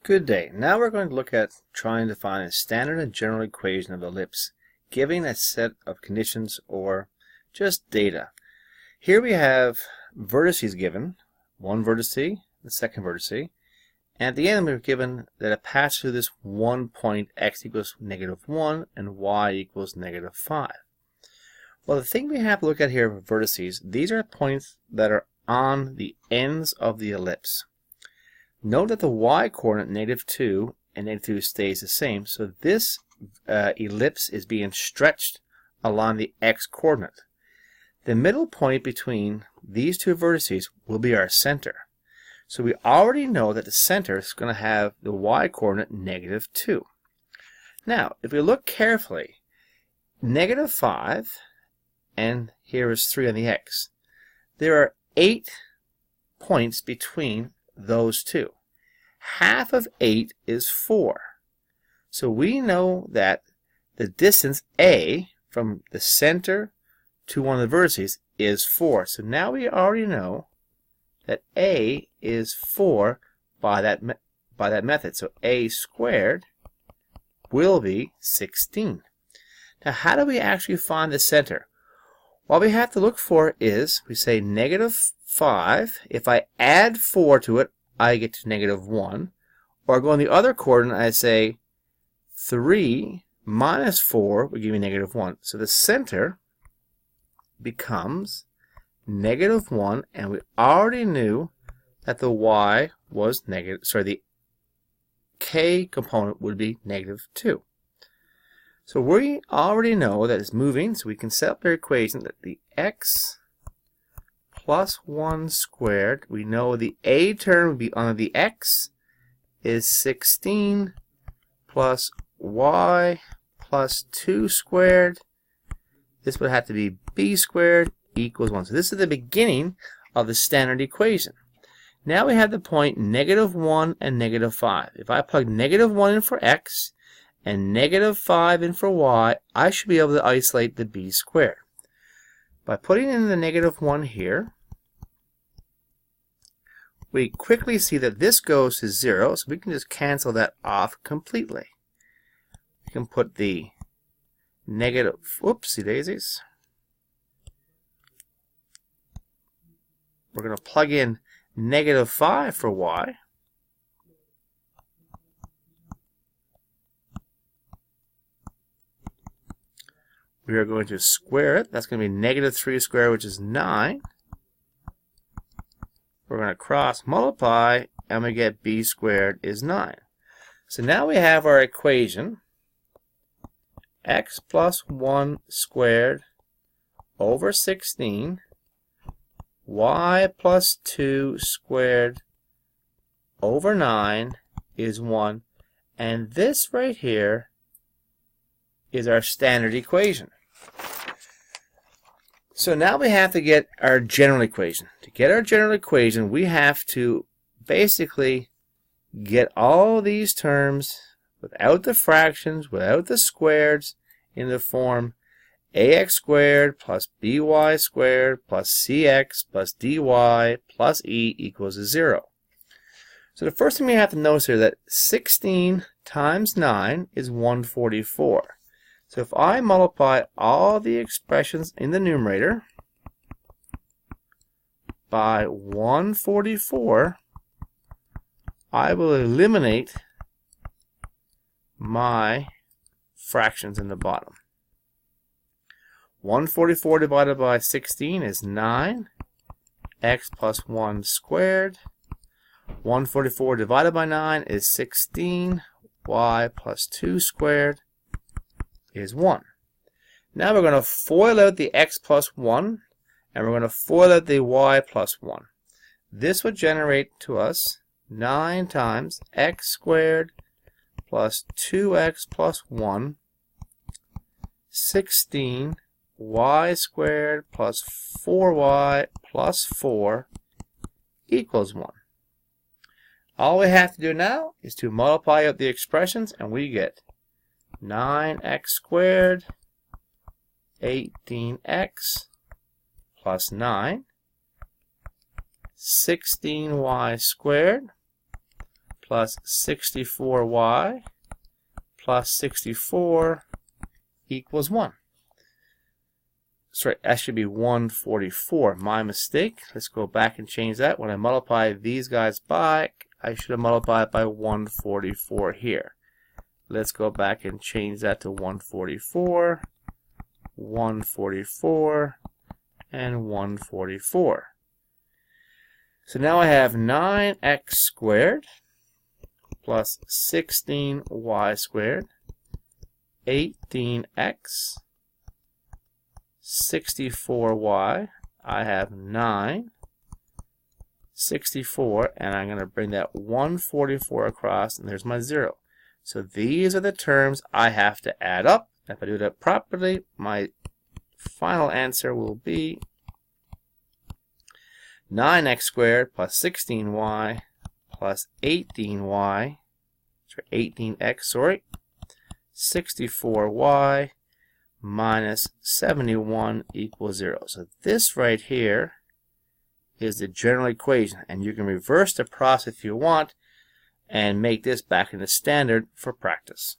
Good day. Now we're going to look at trying to find a standard and general equation of the ellipse, giving a set of conditions or just data. Here we have vertices given, one vertex, the second vertex, and at the end we're given that it passes through this one point, x equals -1 and y equals -5. Well, the thing we have to look at here with vertices, these are points that are on the ends of the ellipse. Note that the y-coordinate -2 and -2 stays the same, so this ellipse is being stretched along the x-coordinate. The middle point between these two vertices will be our center. So we already know that the center is going to have the y-coordinate -2. Now, if we look carefully, -5, and here is 3 on the x, there are 8 points between those two. Half of 8 is 4. So we know that the distance A from the center to one of the vertices is 4. So now we already know that A is 4 by that method. So A squared will be 16. Now how do we actually find the center? What we have to look for is, we say -5. If I add 4 to it, I get to -1. Or go in the other coordinate, I say 3 minus 4 will give me -1. So the center becomes -1, and we already knew that the y was the k component would be -2. So we already know that it's moving, so we can set up our equation that the x plus 1 squared, we know the a term would be under the x, is 16 plus y plus 2 squared. This would have to be b squared equals 1. So this is the beginning of the standard equation. Now we have the point -1 and -5. If I plug -1 in for x and -5 in for y, I should be able to isolate the b squared. By putting in the -1 here, we quickly see that this goes to 0, so we can just cancel that off completely. We can put the negative, whoopsie daisies. We're going to plug in -5 for y. We are going to square it. That's going to be -3 squared, which is 9. We're going to cross multiply, and we get b squared is 9. So now we have our equation, x plus 1 squared over 16, y plus 2 squared over 9 is 1. And this right here is our standard equation. So now we have to get our general equation. To get our general equation, we have to basically get all these terms without the fractions, without the squares, in the form ax squared plus by squared plus cx plus dy plus e equals 0. So the first thing we have to notice here is that 16 times 9 is 144. So if I multiply all the expressions in the numerator by 144, I will eliminate my fractions in the bottom. 144 divided by 16 is 9, x plus 1 squared. 144 divided by 9 is 16, y plus 2 squared is 1. Now we're going to FOIL out the x plus 1, and we're going to FOIL out the y plus 1. This would generate to us 9 times x squared plus 2x plus 1, 16 y squared plus 4y plus 4 equals 1. All we have to do now is to multiply out the expressions, and we get 9x squared, 18x plus 9, 16y squared plus 64y plus 64 equals 1. Sorry, that should be 144. My mistake. Let's go back and change that. When I multiply these guys by, I should have multiplied by 144 here. Let's go back and change that to 144, 144, and 144. So now I have 9x squared plus 16y squared, 18x, 64y, I have 9, 64, and I'm going to bring that 144 across, and there's my 0. So these are the terms I have to add up. If I do that properly, my final answer will be 9x squared plus 16y plus 18y, 18x, sorry, 64y minus 71 equals 0. So this right here is the general equation, and you can reverse the process if you want and make this back into standard for practice.